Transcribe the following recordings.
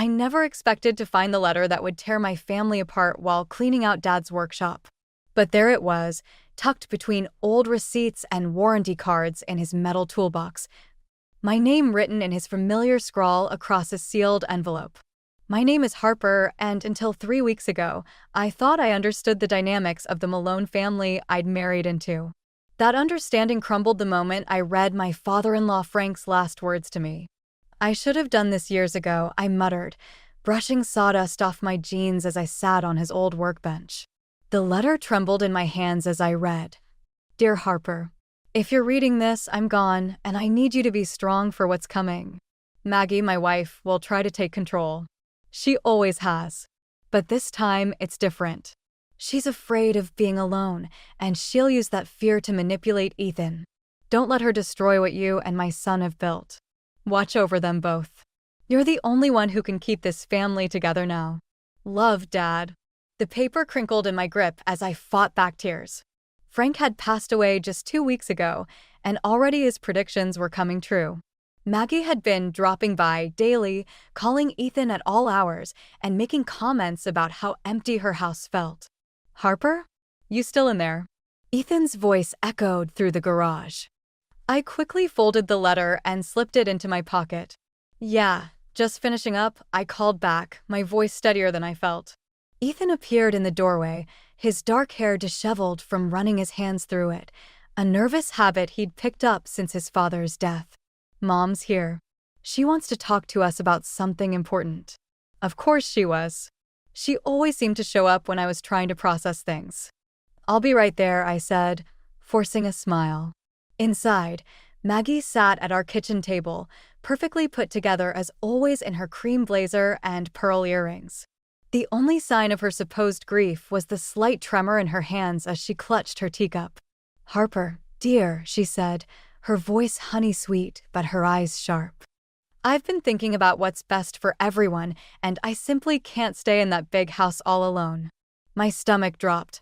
I never expected to find the letter that would tear my family apart while cleaning out Dad's workshop. But there it was, tucked between old receipts and warranty cards in his metal toolbox. My name written in his familiar scrawl across a sealed envelope. My name is Harper, and until 3 weeks ago, I thought I understood the dynamics of the Malone family I'd married into. That understanding crumbled the moment I read my father-in-law Frank's last words to me. "I should have done this years ago," I muttered, brushing sawdust off my jeans as I sat on his old workbench. The letter trembled in my hands as I read. "Dear Harper, if you're reading this, I'm gone, and I need you to be strong for what's coming. Maggie, my wife, will try to take control. She always has. But this time, it's different. She's afraid of being alone, and she'll use that fear to manipulate Ethan. Don't let her destroy what you and my son have built. Watch over them both. You're the only one who can keep this family together now. Love, Dad." The paper crinkled in my grip as I fought back tears. Frank had passed away just 2 weeks ago, and already his predictions were coming true. Maggie had been dropping by daily, calling Ethan at all hours, and making comments about how empty her house felt. "Harper? You still in there?" Ethan's voice echoed through the garage. I quickly folded the letter and slipped it into my pocket. "Yeah, just finishing up," I called back, my voice steadier than I felt. Ethan appeared in the doorway, his dark hair disheveled from running his hands through it, a nervous habit he'd picked up since his father's death. "Mom's here. She wants to talk to us about something important." Of course she was. She always seemed to show up when I was trying to process things. "I'll be right there," I said, forcing a smile. Inside, Maggie sat at our kitchen table, perfectly put together as always in her cream blazer and pearl earrings. The only sign of her supposed grief was the slight tremor in her hands as she clutched her teacup. "Harper, dear," she said, her voice honey-sweet but her eyes sharp. "I've been thinking about what's best for everyone, and I simply can't stay in that big house all alone." My stomach dropped.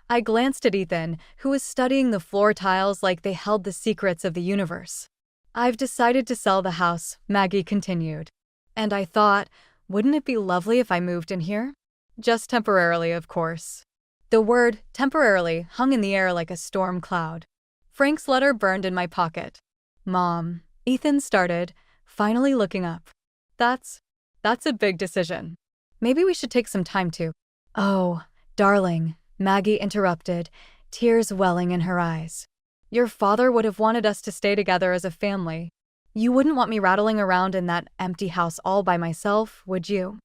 I glanced at Ethan, who was studying the floor tiles like they held the secrets of the universe. "I've decided to sell the house," Maggie continued. "And I thought, wouldn't it be lovely if I moved in here? Just temporarily, of course." The word temporarily hung in the air like a storm cloud. Frank's letter burned in my pocket. "Mom," Ethan started, finally looking up. That's a big decision. Maybe we should take some time to—" "Oh, darling," Maggie interrupted, tears welling in her eyes. "Your father would have wanted us to stay together as a family. You wouldn't want me rattling around in that empty house all by myself, would you?"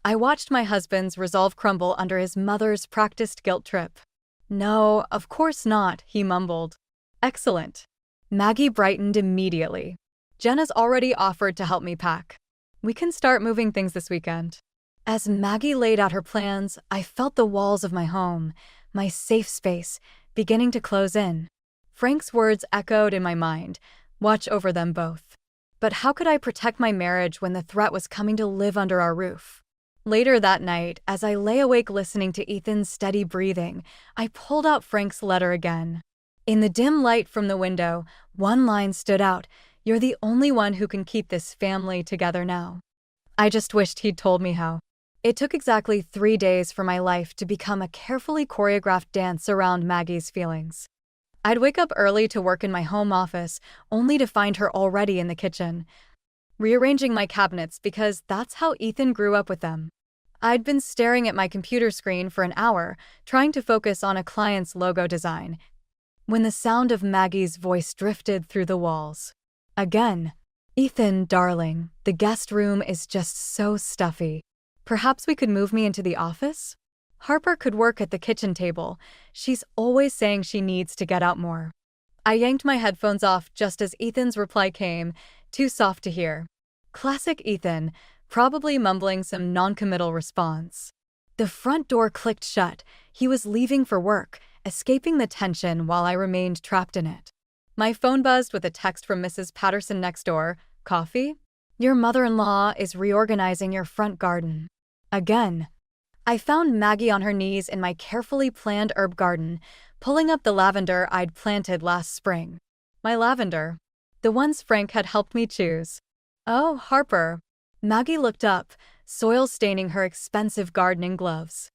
I watched my husband's resolve crumble under his mother's practiced guilt trip. "No, of course not," he mumbled. "Excellent." Maggie brightened immediately. "Jenna's already offered to help me pack. We can start moving things this weekend." As Maggie laid out her plans, I felt the walls of my home, my safe space, beginning to close in. Frank's words echoed in my mind, "Watch over them both." But how could I protect my marriage when the threat was coming to live under our roof? Later that night, as I lay awake listening to Ethan's steady breathing, I pulled out Frank's letter again. In the dim light from the window, one line stood out: "You're the only one who can keep this family together now." I just wished he'd told me how. It took exactly 3 days for my life to become a carefully choreographed dance around Maggie's feelings. I'd wake up early to work in my home office, only to find her already in the kitchen, rearranging my cabinets because that's how Ethan grew up with them. I'd been staring at my computer screen for an hour, trying to focus on a client's logo design, when the sound of Maggie's voice drifted through the walls. Again. "Ethan, darling, the guest room is just so stuffy. Perhaps we could move me into the office? Harper could work at the kitchen table. She's always saying she needs to get out more." I yanked my headphones off just as Ethan's reply came, too soft to hear. Classic Ethan, probably mumbling some noncommittal response. The front door clicked shut. He was leaving for work, escaping the tension while I remained trapped in it. My phone buzzed with a text from Mrs. Patterson next door. "Coffee? Your mother-in-law is reorganizing your front garden." Again. I found Maggie on her knees in my carefully planned herb garden, pulling up the lavender I'd planted last spring. My lavender. The ones Frank had helped me choose. "Oh, Harper." Maggie looked up, soil staining her expensive gardening gloves.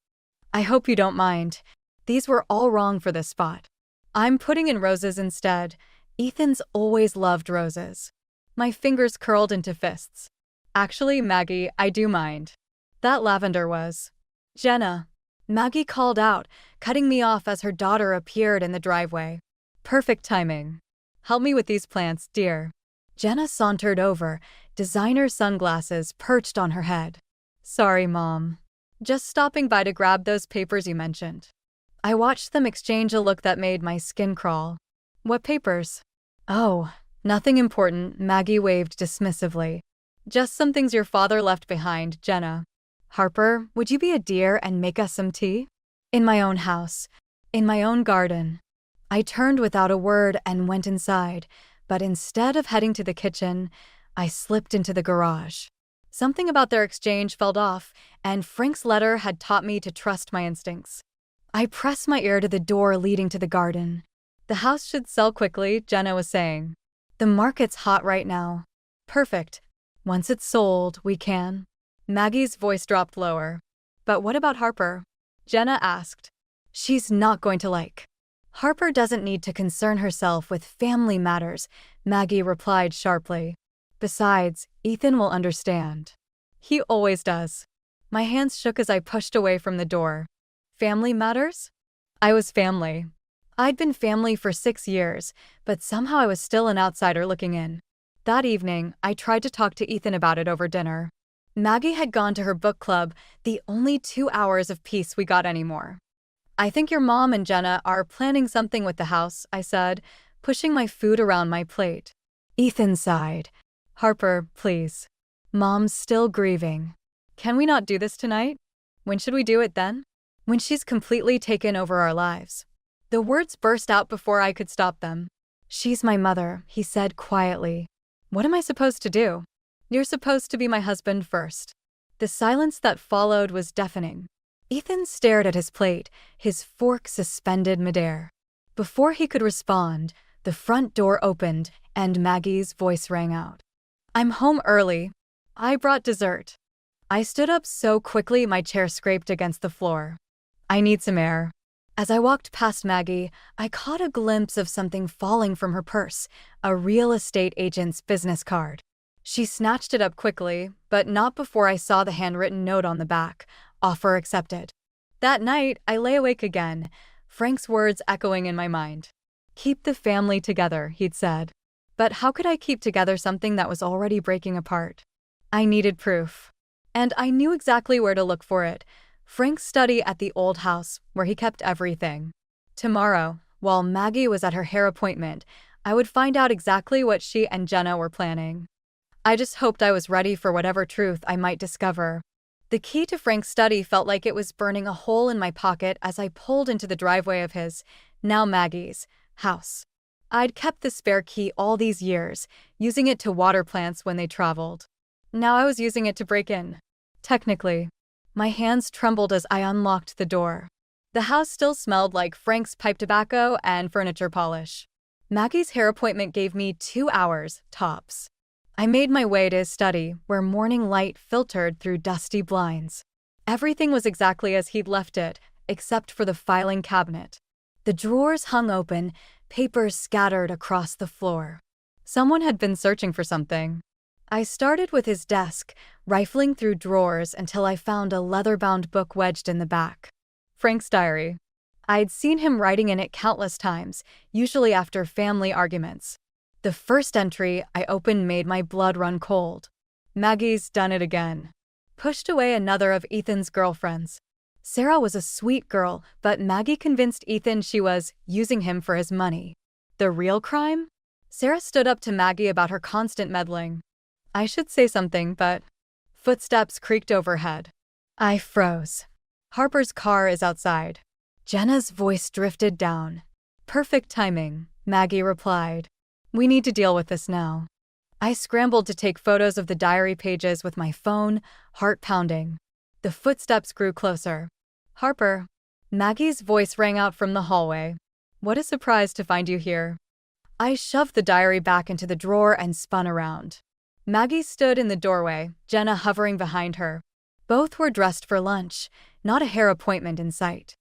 I hope you don't mind. These were all wrong for this spot. I'm putting in roses instead. Ethan's always loved roses. My fingers curled into fists. Actually, Maggie, I do mind. That lavender was. Jenna. Maggie called out, cutting me off as her daughter appeared in the driveway. Perfect timing. Help me with these plants, dear. Jenna sauntered over, designer sunglasses perched on her head. Sorry, Mom. Just stopping by to grab those papers you mentioned. I watched them exchange a look that made my skin crawl. What papers? Oh, nothing important, Maggie waved dismissively. Just some things your father left behind, Jenna. Harper, would you be a dear and make us some tea? In my own house. In my own garden. I turned without a word and went inside, but instead of heading to the kitchen, I slipped into the garage. Something about their exchange felt off, and Frank's letter had taught me to trust my instincts. I pressed my ear to the door leading to the garden. The house should sell quickly, Jenna was saying. The market's hot right now. Perfect. Once it's sold, we can. Maggie's voice dropped lower. But what about Harper? Jenna asked. She's not going to like. Harper doesn't need to concern herself with family matters, Maggie replied sharply. Besides, Ethan will understand. He always does. My hands shook as I pushed away from the door. Family matters? I was family. I'd been family for 6 years, but somehow I was still an outsider looking in. That evening, I tried to talk to Ethan about it over dinner. Maggie had gone to her book club, the only 2 hours of peace we got anymore. I think your mom and Jenna are planning something with the house, I said, pushing my food around my plate. Ethan sighed. Harper, please. Mom's still grieving. Can we not do this tonight? When should we do it then? When she's completely taken over our lives. The words burst out before I could stop them. She's my mother, he said quietly. What am I supposed to do? You're supposed to be my husband first. The silence that followed was deafening. Ethan stared at his plate, his fork suspended midair. Before he could respond, the front door opened and Maggie's voice rang out. I'm home early. I brought dessert. I stood up so quickly my chair scraped against the floor. I need some air. As I walked past Maggie, I caught a glimpse of something falling from her purse, a real estate agent's business card. She snatched it up quickly, but not before I saw the handwritten note on the back, offer accepted. That night, I lay awake again, Frank's words echoing in my mind. Keep the family together, he'd said. But how could I keep together something that was already breaking apart? I needed proof. And I knew exactly where to look for it. Frank's study at the old house, where he kept everything. Tomorrow, while Maggie was at her hair appointment, I would find out exactly what she and Jenna were planning. I just hoped I was ready for whatever truth I might discover. The key to Frank's study felt like it was burning a hole in my pocket as I pulled into the driveway of his, now Maggie's, house. I'd kept the spare key all these years, using it to water plants when they traveled. Now I was using it to break in. Technically. My hands trembled as I unlocked the door. The house still smelled like Frank's pipe tobacco and furniture polish. Maggie's hair appointment gave me 2 hours, tops. I made my way to his study, where morning light filtered through dusty blinds. Everything was exactly as he'd left it, except for the filing cabinet. The drawers hung open, papers scattered across the floor. Someone had been searching for something. I started with his desk, rifling through drawers until I found a leather-bound book wedged in the back. Frank's diary. I'd seen him writing in it countless times, usually after family arguments. The first entry I opened made my blood run cold. Maggie's done it again. Pushed away another of Ethan's girlfriends. Sarah was a sweet girl, but Maggie convinced Ethan she was using him for his money. The real crime? Sarah stood up to Maggie about her constant meddling. I should say something, but... Footsteps creaked overhead. I froze. Harper's car is outside. Jenna's voice drifted down. Perfect timing, Maggie replied. We need to deal with this now. I scrambled to take photos of the diary pages with my phone, heart pounding. The footsteps grew closer. Harper. Maggie's voice rang out from the hallway. What a surprise to find you here. I shoved the diary back into the drawer and spun around. Maggie stood in the doorway, Jenna hovering behind her. Both were dressed for lunch, not a hair appointment in sight.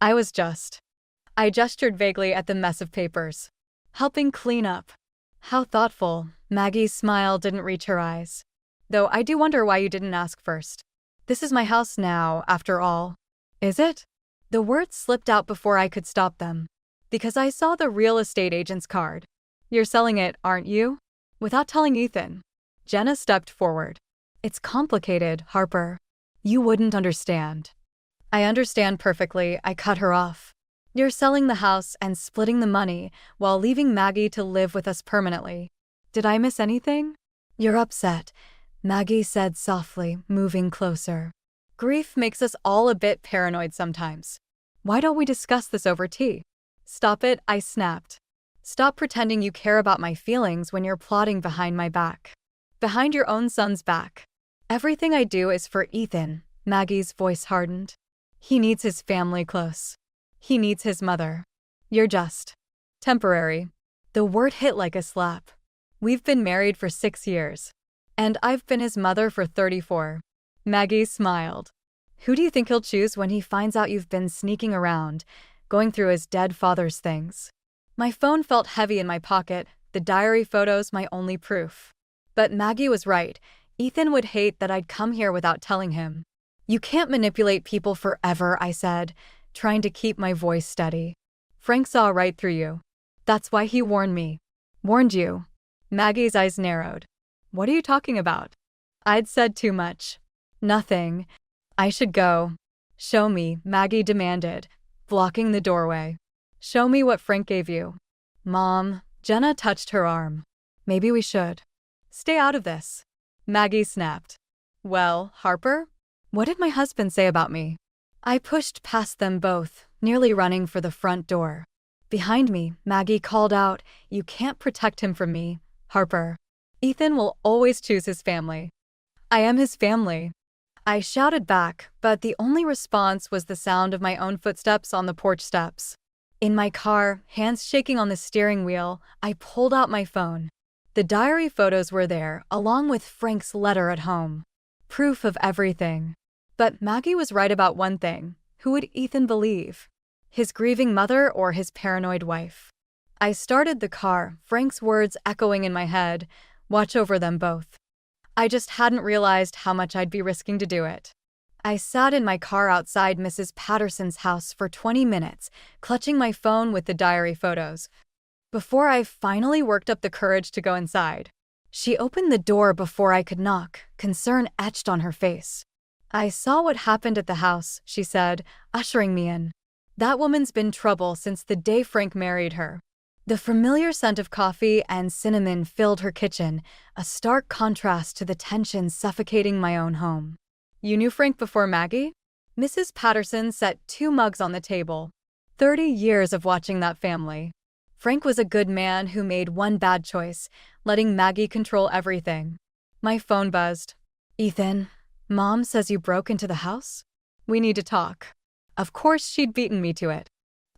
I gestured vaguely at the mess of papers. Helping clean up. How thoughtful. Maggie's smile didn't reach her eyes. Though I do wonder why you didn't ask first. This is my house now, after all. Is it? The words slipped out before I could stop them. Because I saw the real estate agent's card. You're selling it, aren't you? Without telling Ethan. Jenna stepped forward. It's complicated, Harper. You wouldn't understand. I understand perfectly, I cut her off. You're selling the house and splitting the money while leaving Maggie to live with us permanently. Did I miss anything? You're upset, Maggie said softly, moving closer. Grief makes us all a bit paranoid sometimes. Why don't we discuss this over tea? Stop it, I snapped. Stop pretending you care about my feelings when you're plotting behind my back. Behind your own son's back. Everything I do is for Ethan, Maggie's voice hardened. He needs his family close. He needs his mother. You're just temporary. The word hit like a slap. We've been married for 6 years. And I've been his mother for 34. Maggie smiled. Who do you think he'll choose when he finds out you've been sneaking around, going through his dead father's things? My phone felt heavy in my pocket, the diary photos my only proof. But Maggie was right. Ethan would hate that I'd come here without telling him. You can't manipulate people forever, I said, trying to keep my voice steady. Frank saw right through you. That's why he warned me. Warned you. Maggie's eyes narrowed. What are you talking about? I'd said too much. Nothing. I should go. Show me, Maggie demanded, blocking the doorway. Show me what Frank gave you. Mom, Jenna touched her arm. Maybe we should. Stay out of this. Maggie snapped. Well, Harper? What did my husband say about me? I pushed past them both, nearly running for the front door. Behind me, Maggie called out, You can't protect him from me, Harper. Ethan will always choose his family. I am his family. I shouted back, but the only response was the sound of my own footsteps on the porch steps. In my car, hands shaking on the steering wheel, I pulled out my phone. The diary photos were there, along with Frank's letter at home. Proof of everything. But Maggie was right about one thing. Who would Ethan believe? His grieving mother or his paranoid wife? I started the car, Frank's words echoing in my head. Watch over them both. I just hadn't realized how much I'd be risking to do it. I sat in my car outside Mrs. Patterson's house for 20 minutes, clutching my phone with the diary photos. Before I finally worked up the courage to go inside. She opened the door before I could knock, concern etched on her face. I saw what happened at the house, she said, ushering me in. That woman's been trouble since the day Frank married her. The familiar scent of coffee and cinnamon filled her kitchen, a stark contrast to the tension suffocating my own home. You knew Frank before Maggie? Mrs. Patterson set 2 mugs on the table. 30 years of watching that family. Frank was a good man who made one bad choice, letting Maggie control everything. My phone buzzed. Ethan, Mom says you broke into the house? We need to talk. Of course she'd beaten me to it.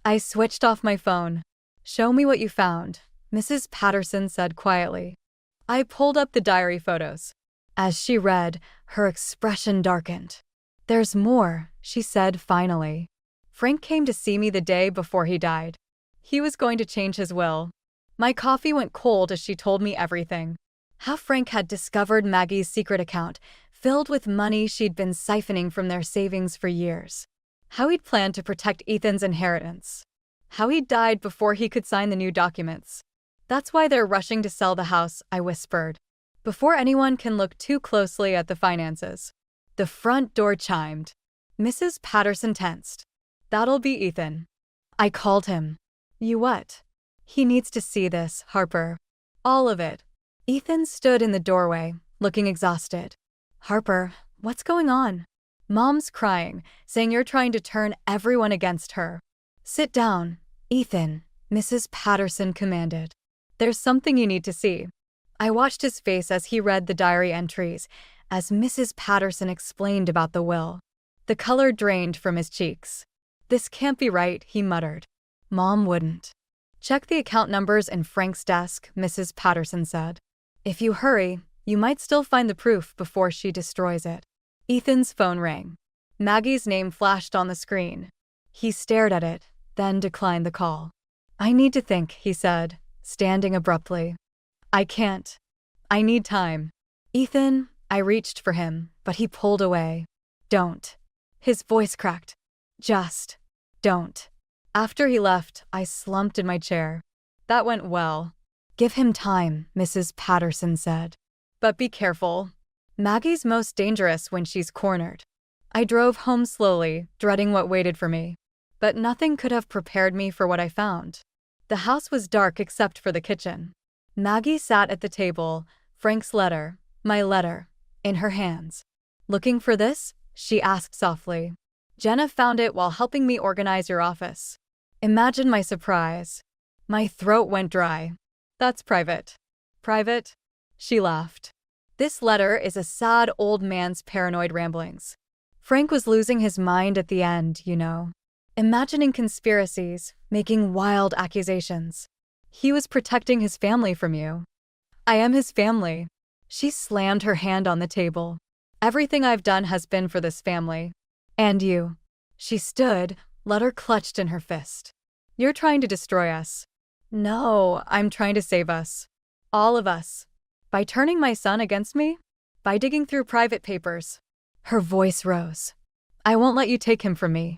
I switched off my phone. Show me what you found, Mrs. Patterson said quietly. I pulled up the diary photos. As she read, her expression darkened. There's more, she said finally. Frank came to see me the day before he died. He was going to change his will. My coffee went cold as she told me everything. How Frank had discovered Maggie's secret account, filled with money she'd been siphoning from their savings for years. How he'd planned to protect Ethan's inheritance. How he'd died before he could sign the new documents. That's why they're rushing to sell the house, I whispered. Before anyone can look too closely at the finances. The front door chimed. Mrs. Patterson tensed. That'll be Ethan. I called him. You what? He needs to see this, Harper. All of it. Ethan stood in the doorway, looking exhausted. Harper, what's going on? Mom's crying, saying you're trying to turn everyone against her. Sit down, Ethan, Mrs. Patterson commanded. There's something you need to see. I watched his face as he read the diary entries, as Mrs. Patterson explained about the will. The color drained from his cheeks. This can't be right, he muttered. Mom wouldn't. Check the account numbers in Frank's desk, Mrs. Patterson said. If you hurry, you might still find the proof before she destroys it. Ethan's phone rang. Maggie's name flashed on the screen. He stared at it, then declined the call. "I need to think," he said, standing abruptly. "I can't. I need time." "Ethan," I reached for him, but he pulled away. "Don't." His voice cracked. "Just don't." After he left, I slumped in my chair. That went well. "Give him time," Mrs. Patterson said. "But be careful. Maggie's most dangerous when she's cornered." I drove home slowly, dreading what waited for me. But nothing could have prepared me for what I found. The house was dark except for the kitchen. Maggie sat at the table, Frank's letter, my letter, in her hands. "Looking for this?" she asked softly. "Jenna found it while helping me organize your office." Imagine my surprise. My throat went dry. "That's private." "Private?" She laughed. "This letter is a sad old man's paranoid ramblings. Frank was losing his mind at the end, you know. Imagining conspiracies, making wild accusations. He was protecting his family from you." "I am his family." She slammed her hand on the table. "Everything I've done has been for this family. And you." She stood, letter clutched in her fist. "You're trying to destroy us." "No, I'm trying to save us. All of us." "By turning my son against me? By digging through private papers?" Her voice rose. "I won't let you take him from me.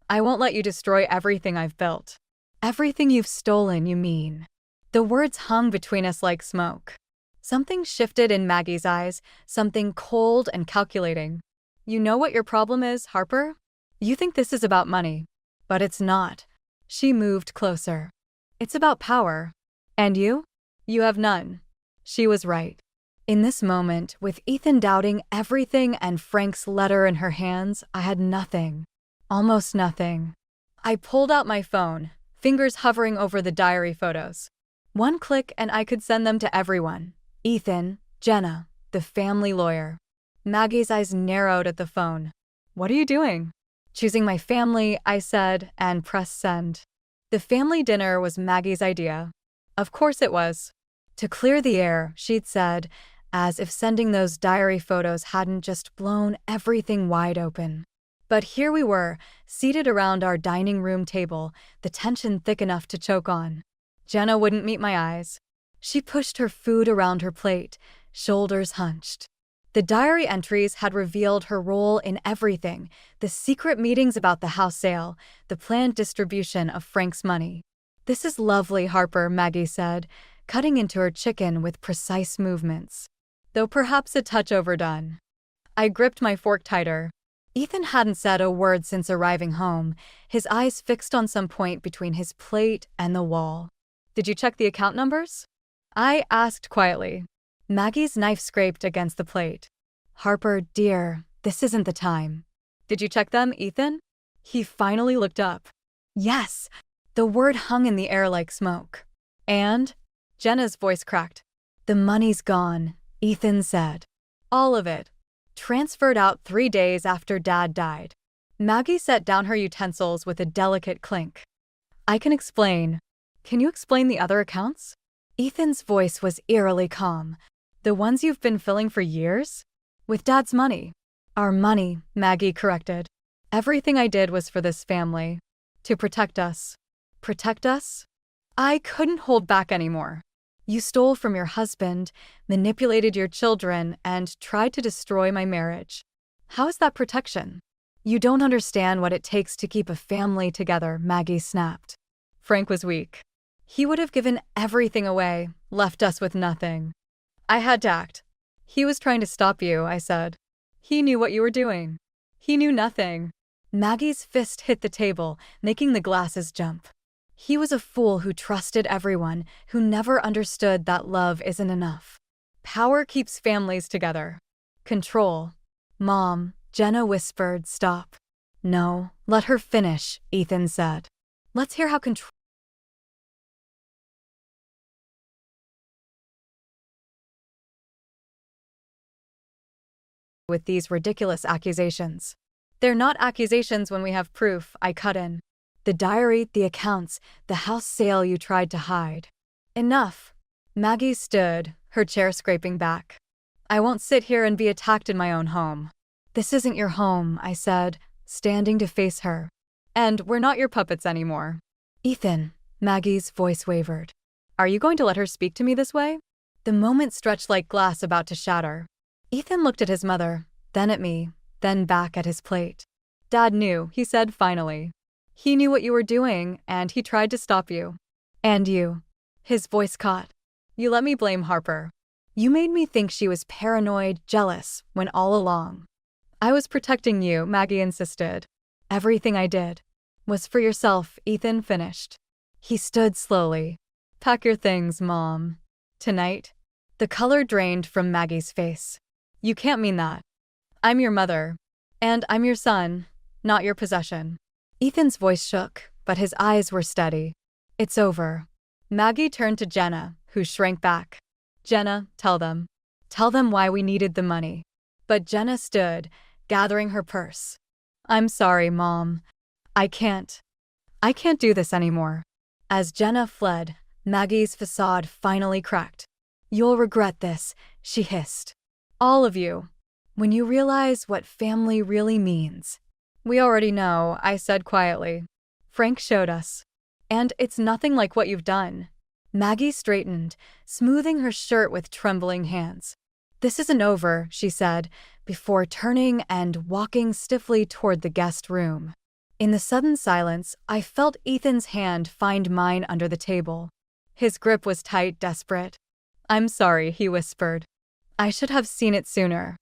I won't let you destroy everything I've built." "Everything you've stolen, you mean?" The words hung between us like smoke. Something shifted in Maggie's eyes, something cold and calculating. "You know what your problem is, Harper? You think this is about money. But it's not." She moved closer. "It's about power. And you? You have none." She was right. In this moment, with Ethan doubting everything and Frank's letter in her hands, I had nothing. Almost nothing. I pulled out my phone, fingers hovering over the diary photos. One click and I could send them to everyone. Ethan, Jenna, the family lawyer. Maggie's eyes narrowed at the phone. "What are you doing?" "Choosing my family," I said, and pressed send. The family dinner was Maggie's idea. Of course it was. To clear the air, she'd said, as if sending those diary photos hadn't just blown everything wide open. But here we were, seated around our dining room table, the tension thick enough to choke on. Jenna wouldn't meet my eyes. She pushed her food around her plate, shoulders hunched. The diary entries had revealed her role in everything, the secret meetings about the house sale, the planned distribution of Frank's money. "This is lovely, Harper," Maggie said, cutting into her chicken with precise movements. Though perhaps a touch overdone. I gripped my fork tighter. Ethan hadn't said a word since arriving home, his eyes fixed on some point between his plate and the wall. "Did you check the account numbers?" I asked quietly. Maggie's knife scraped against the plate. "Harper, dear, this isn't the time." "Did you check them, Ethan?" He finally looked up. "Yes." The word hung in the air like smoke. "And?" Jenna's voice cracked. "The money's gone," Ethan said. "All of it. Transferred out 3 days after Dad died." Maggie set down her utensils with a delicate clink. "I can explain." "Can you explain the other accounts?" Ethan's voice was eerily calm. "The ones you've been filling for years? With Dad's money." "Our money," Maggie corrected. "Everything I did was for this family. To protect us." "Protect us?" I couldn't hold back anymore. "You stole from your husband, manipulated your children, and tried to destroy my marriage. How is that protection?" "You don't understand what it takes to keep a family together," Maggie snapped. Frank was weak. He would have given everything away, left us with nothing. I had to act. "He was trying to stop you," I said. "He knew what you were doing." "He knew nothing." Maggie's fist hit the table, making the glasses jump. "He was a fool who trusted everyone, who never understood that love isn't enough. Power keeps families together. Control." "Mom," Jenna whispered, "stop." "No, let her finish," Ethan said. "Let's hear how control..." with these ridiculous accusations. "They're not accusations when we have proof," I cut in. "The diary, the accounts, the house sale you tried to hide." "Enough." Maggie stood, her chair scraping back. "I won't sit here and be attacked in my own home." This isn't your home, I said, standing to face her. And we're not your puppets anymore. Ethan, Maggie's voice wavered. Are you going to let her speak to me this way? The moment stretched like glass about to shatter. Ethan looked at his mother, then at me, then back at his plate. Dad knew, he said finally. He knew what you were doing, and he tried to stop you. And you. His voice caught. You let me blame Harper. You made me think she was paranoid, jealous, when all along. I was protecting you, Maggie insisted. Everything I did was for yourself, Ethan finished. He stood slowly. Pack your things, Mom. Tonight? The color drained from Maggie's face. You can't mean that. I'm your mother. And I'm your son, not your possession. Ethan's voice shook, but his eyes were steady. It's over. Maggie turned to Jenna, who shrank back. Jenna, tell them. Tell them why we needed the money. But Jenna stood, gathering her purse. I'm sorry, Mom. I can't do this anymore. As Jenna fled, Maggie's facade finally cracked. You'll regret this, she hissed. All of you. When you realize what family really means. We already know, I said quietly. Frank showed us. And it's nothing like what you've done. Maggie straightened, smoothing her shirt with trembling hands. This isn't over, she said, before turning and walking stiffly toward the guest room. In the sudden silence, I felt Ethan's hand find mine under the table. His grip was tight, desperate. I'm sorry, he whispered. I should have seen it sooner.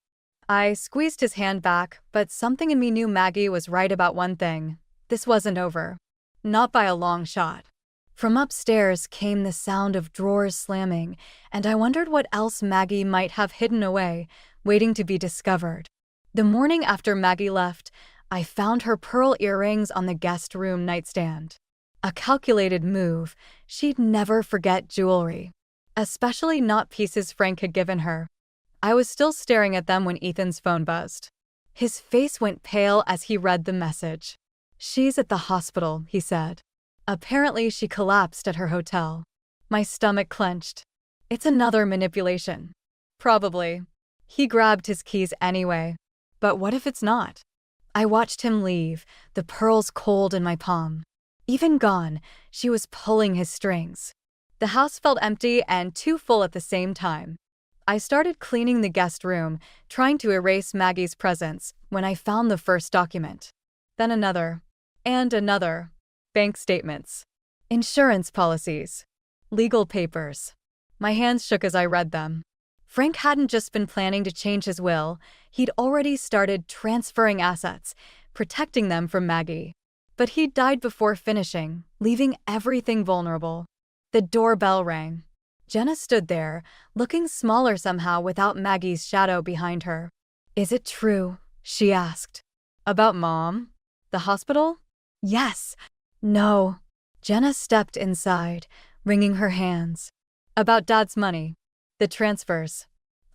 I squeezed his hand back, but something in me knew Maggie was right about one thing. This wasn't over. Not by a long shot. From upstairs came the sound of drawers slamming, and I wondered what else Maggie might have hidden away, waiting to be discovered. The morning after Maggie left, I found her pearl earrings on the guest room nightstand. A calculated move. She'd never forget jewelry. Especially not pieces Frank had given her. I was still staring at them when Ethan's phone buzzed. His face went pale as he read the message. She's at the hospital, he said. Apparently she collapsed at her hotel. My stomach clenched. It's another manipulation. Probably. He grabbed his keys anyway. But what if it's not? I watched him leave, the pearls cold in my palm. Even gone, she was pulling his strings. The house felt empty and too full at the same time. I started cleaning the guest room, trying to erase Maggie's presence, when I found the first document. Then another. And another. Bank statements. Insurance policies. Legal papers. My hands shook as I read them. Frank hadn't just been planning to change his will, he'd already started transferring assets, protecting them from Maggie. But he'd died before finishing, leaving everything vulnerable. The doorbell rang. Jenna stood there, looking smaller somehow without Maggie's shadow behind her. Is it true? She asked. About Mom? The hospital? Yes. No. Jenna stepped inside, wringing her hands. About Dad's money. The transfers.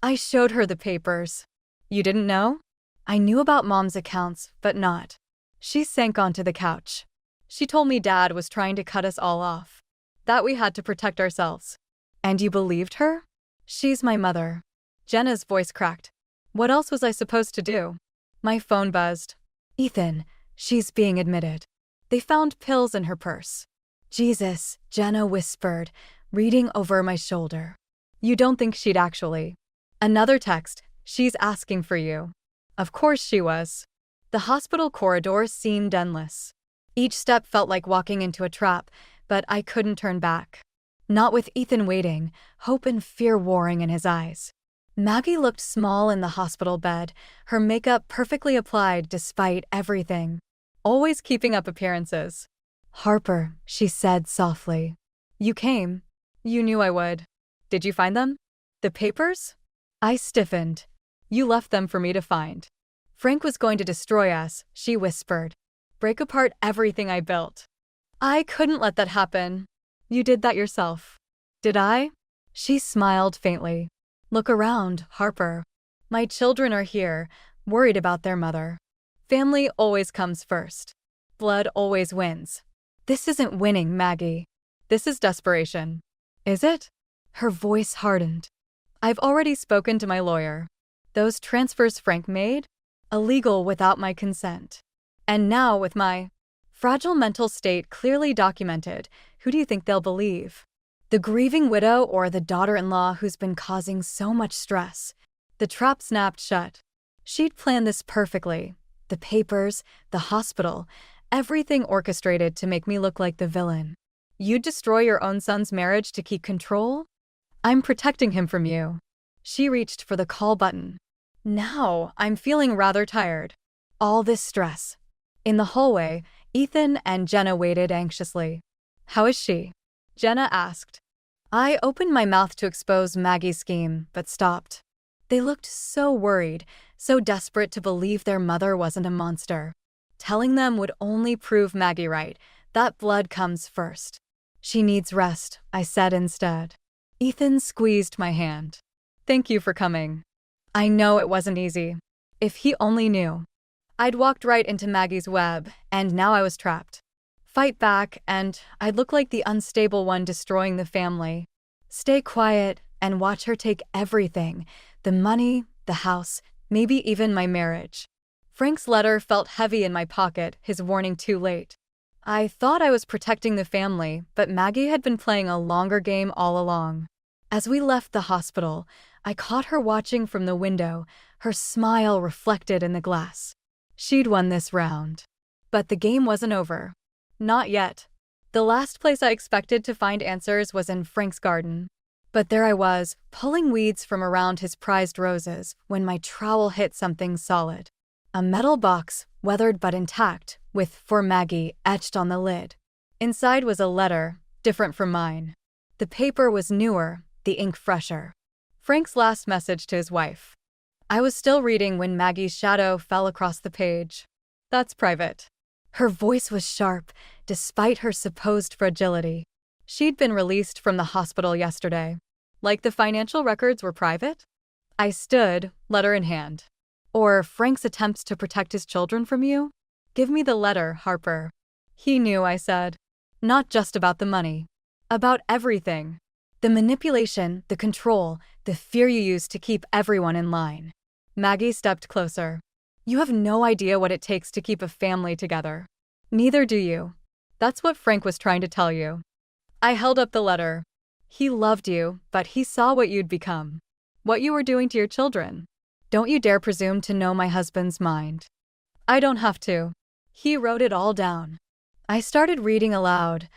I showed her the papers. You didn't know? I knew about Mom's accounts, but not. She sank onto the couch. She told me Dad was trying to cut us all off. That we had to protect ourselves. And you believed her? She's my mother. Jenna's voice cracked. What else was I supposed to do? My phone buzzed. Ethan, she's being admitted. They found pills in her purse. Jesus, Jenna whispered, reading over my shoulder. You don't think she'd actually. Another text. She's asking for you. Of course she was. The hospital corridor seemed endless. Each step felt like walking into a trap, but I couldn't turn back. Not with Ethan waiting, hope and fear warring in his eyes. Maggie looked small in the hospital bed, her makeup perfectly applied despite everything. Always keeping up appearances. Harper, she said softly. You came. You knew I would. Did you find them? The papers? I stiffened. You left them for me to find. Frank was going to destroy us, she whispered. Break apart everything I built. I couldn't let that happen. You did that yourself. Did I? She smiled faintly. Look around, Harper. My children are here, worried about their mother. Family always comes first. Blood always wins. This isn't winning, Maggie. This is desperation. Is it? Her voice hardened. I've already spoken to my lawyer. Those transfers Frank made? illegal without my consent. And now, with my fragile mental state clearly documented, who do you think they'll believe? The grieving widow or the daughter-in-law who's been causing so much stress? The trap snapped shut. She'd planned this perfectly. The papers, the hospital, everything orchestrated to make me look like the villain. You'd destroy your own son's marriage to keep control? I'm protecting him from you. She reached for the call button. Now, I'm feeling rather tired. All this stress. In the hallway, Ethan and Jenna waited anxiously. How is she? Jenna asked. I opened my mouth to expose Maggie's scheme, but stopped. They looked so worried, so desperate to believe their mother wasn't a monster. Telling them would only prove Maggie right. That blood comes first. She needs rest, I said instead. Ethan squeezed my hand. Thank you for coming. I know it wasn't easy. If he only knew. I'd walked right into Maggie's web, and now I was trapped. Fight back, and I'd look like the unstable one destroying the family. Stay quiet and watch her take everything. The money, the house, maybe even my marriage. Frank's letter felt heavy in my pocket, his warning too late. I thought I was protecting the family, but Maggie had been playing a longer game all along. As we left the hospital, I caught her watching from the window, her smile reflected in the glass. She'd won this round. But the game wasn't over. Not yet. The last place I expected to find answers was in Frank's garden. But there I was, pulling weeds from around his prized roses, when my trowel hit something solid. A metal box, weathered but intact, with "For Maggie" etched on the lid. Inside was a letter, different from mine. The paper was newer, the ink fresher. Frank's last message to his wife. I was still reading when Maggie's shadow fell across the page. That's private. Her voice was sharp, despite her supposed fragility. She'd been released from the hospital yesterday. Like the financial records were private? I stood, letter in hand. Or Frank's attempts to protect his children from you? Give me the letter, Harper. He knew, I said. Not just about the money. About everything. The manipulation, the control, the fear you use to keep everyone in line. Maggie stepped closer. You have no idea what it takes to keep a family together. Neither do you. That's what Frank was trying to tell you. I held up the letter. He loved you, but he saw what you'd become. What you were doing to your children. Don't you dare presume to know my husband's mind. I don't have to. He wrote it all down. I started reading aloud.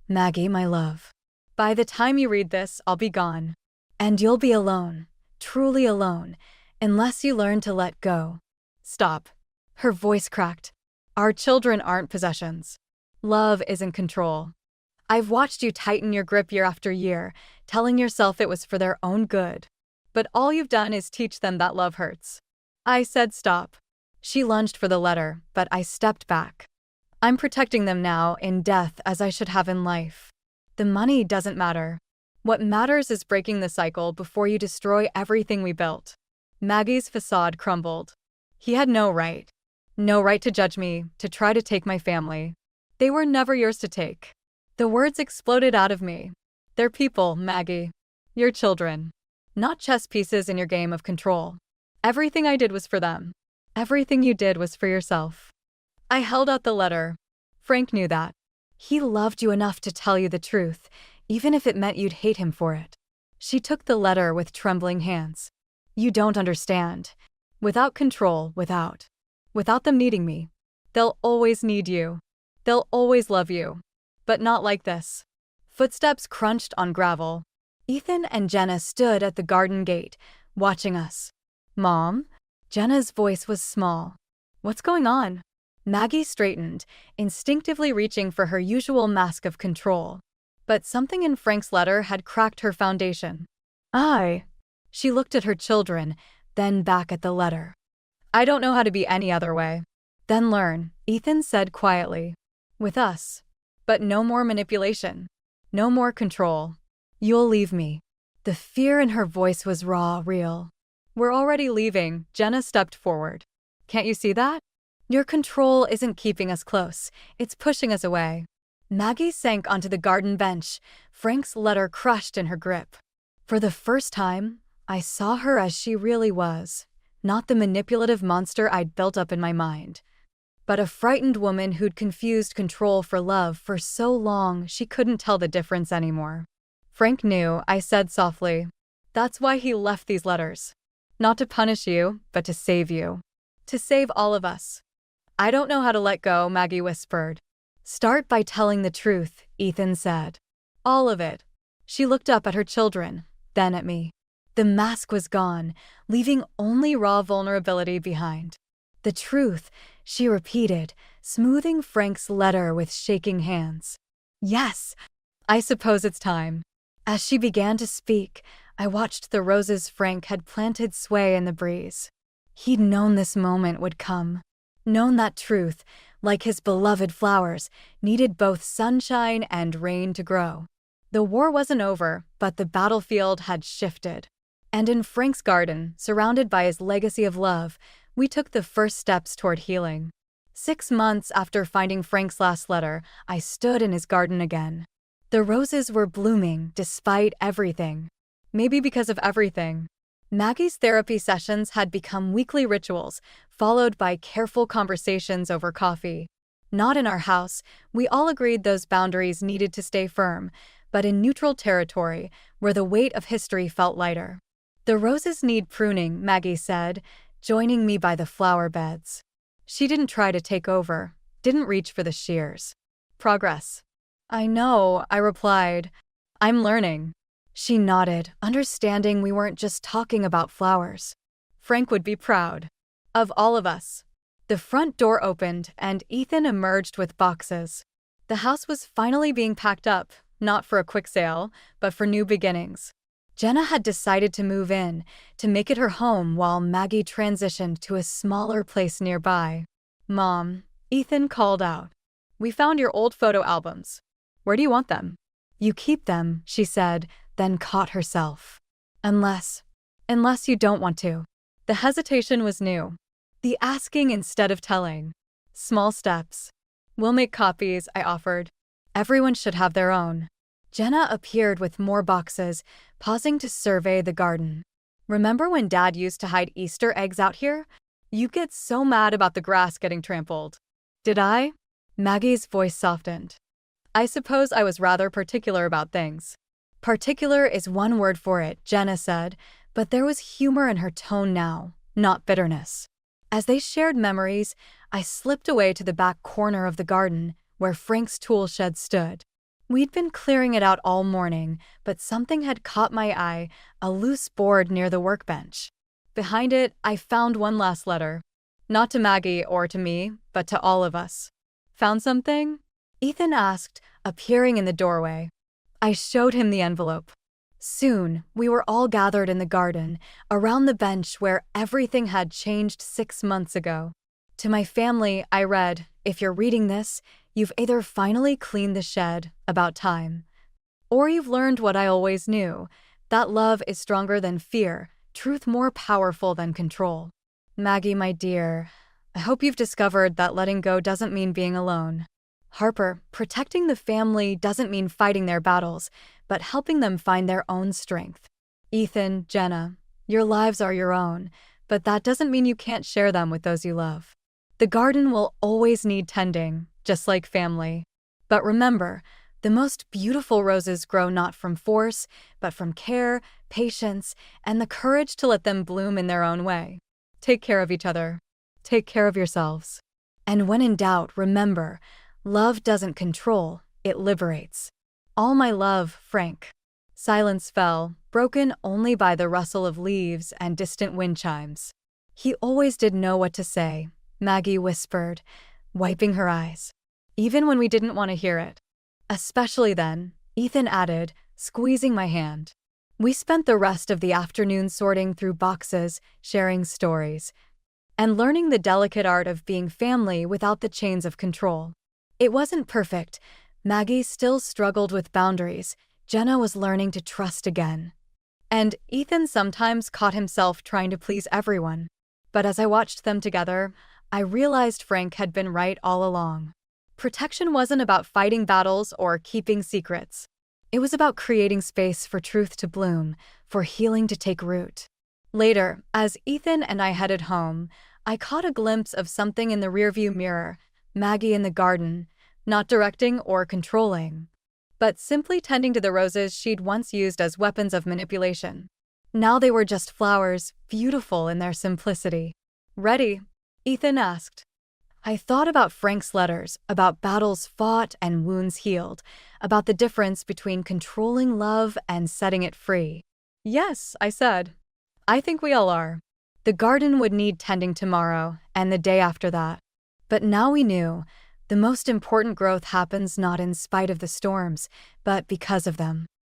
Maggie, my love. By the time you read this, I'll be gone. And you'll be alone, truly alone, unless you learn to let go. Stop. Her voice cracked. Our children aren't possessions. Love isn't control. I've watched you tighten your grip year after year, telling yourself it was for their own good. But all you've done is teach them that love hurts. I said stop. She lunged for the letter, but I stepped back. I'm protecting them now, in death as I should have in life. The money doesn't matter. What matters is breaking the cycle before you destroy everything we built. Maggie's facade crumbled. He had no right. No right to judge me, to try to take my family. They were never yours to take. The words exploded out of me. They're people, Maggie. Your children. Not chess pieces in your game of control. Everything I did was for them. Everything you did was for yourself. I held out the letter. Frank knew that. He loved you enough to tell you the truth, even if it meant you'd hate him for it. She took the letter with trembling hands. You don't understand. Without control, without them needing me. They'll always need you. They'll always love you. But not like this. Footsteps crunched on gravel. Ethan and Jenna stood at the garden gate, watching us. Mom? Jenna's voice was small. What's going on? Maggie straightened, instinctively reaching for her usual mask of control. But something in Frank's letter had cracked her foundation. She looked at her children, then back at the letter. I don't know how to be any other way. Then learn, Ethan said quietly. With us. But no more manipulation. No more control. You'll leave me. The fear in her voice was raw, real. We're already leaving, Jenna stepped forward. Can't you see that? Your control isn't keeping us close, it's pushing us away. Maggie sank onto the garden bench, Frank's letter crushed in her grip. For the first time, I saw her as she really was. not the manipulative monster I'd built up in my mind, but a frightened woman who'd confused control for love for so long she couldn't tell the difference anymore. Frank knew, I said softly. That's why he left these letters. Not to punish you, but to save you. To save all of us. I don't know how to let go, Maggie whispered. Start by telling the truth, Ethan said. All of it. She looked up at her children, then at me. The mask was gone, leaving only raw vulnerability behind. The truth, she repeated, smoothing Frank's letter with shaking hands. Yes, I suppose it's time. As she began to speak, I watched the roses Frank had planted sway in the breeze. He'd known this moment would come. Known that truth, like his beloved flowers, needed both sunshine and rain to grow. The war wasn't over, but the battlefield had shifted. And in Frank's garden, surrounded by his legacy of love, we took the first steps toward healing. 6 months after finding Frank's last letter, I stood in his garden again. The roses were blooming despite everything. Maybe because of everything. Maggie's therapy sessions had become weekly rituals, followed by careful conversations over coffee. Not in our house, we all agreed those boundaries needed to stay firm, but in neutral territory, where the weight of history felt lighter. The roses need pruning, Maggie said, joining me by the flower beds. She didn't try to take over, didn't reach for the shears. Progress. I know, I replied. I'm learning. She nodded, understanding we weren't just talking about flowers. Frank would be proud. Of all of us. The front door opened, and Ethan emerged with boxes. The house was finally being packed up, not for a quick sale, but for new beginnings. Jenna had decided to move in, to make it her home while Maggie transitioned to a smaller place nearby. Mom, Ethan called out. We found your old photo albums. Where do you want them? You keep them, she said, then caught herself. Unless you don't want to. The hesitation was new. The asking instead of telling. Small steps. We'll make copies, I offered. Everyone should have their own. Jenna appeared with more boxes, pausing to survey the garden. Remember when Dad used to hide Easter eggs out here? You'd get so mad about the grass getting trampled. Did I? Maggie's voice softened. I suppose I was rather particular about things. Particular is one word for it, Jenna said, but there was humor in her tone now, not bitterness. As they shared memories, I slipped away to the back corner of the garden, where Frank's tool shed stood. We'd been clearing it out all morning, but something had caught my eye, a loose board near the workbench. Behind it, I found one last letter. Not to Maggie or to me, but to all of us. Found something? Ethan asked, appearing in the doorway. I showed him the envelope. Soon, we were all gathered in the garden, around the bench where everything had changed 6 months ago. To my family, I read, if you're reading this, you've either finally cleaned the shed, about time, or you've learned what I always knew, that love is stronger than fear, truth more powerful than control. Maggie, my dear, I hope you've discovered that letting go doesn't mean being alone. Harper, protecting the family doesn't mean fighting their battles, but helping them find their own strength. Ethan, Jenna, your lives are your own, but that doesn't mean you can't share them with those you love. The garden will always need tending, just like family. But remember, the most beautiful roses grow not from force, but from care, patience, and the courage to let them bloom in their own way. Take care of each other. Take care of yourselves. And when in doubt, remember, love doesn't control, it liberates. All my love, Frank. Silence fell, broken only by the rustle of leaves and distant wind chimes. He always did know what to say, Maggie whispered, wiping her eyes. Even when we didn't want to hear it. Especially then, Ethan added, squeezing my hand. We spent the rest of the afternoon sorting through boxes, sharing stories, and learning the delicate art of being family without the chains of control. It wasn't perfect. Maggie still struggled with boundaries. Jenna was learning to trust again. And Ethan sometimes caught himself trying to please everyone. But as I watched them together, I realized Frank had been right all along. Protection wasn't about fighting battles or keeping secrets. It was about creating space for truth to bloom, for healing to take root. Later, as Ethan and I headed home, I caught a glimpse of something in the rearview mirror, Maggie in the garden, not directing or controlling, but simply tending to the roses she'd once used as weapons of manipulation. Now they were just flowers, beautiful in their simplicity. "Ready?" Ethan asked. I thought about Frank's letters, about battles fought and wounds healed, about the difference between controlling love and setting it free. "Yes," I said. "I think we all are." The garden would need tending tomorrow, and the day after that. But now we knew, the most important growth happens not in spite of the storms, but because of them.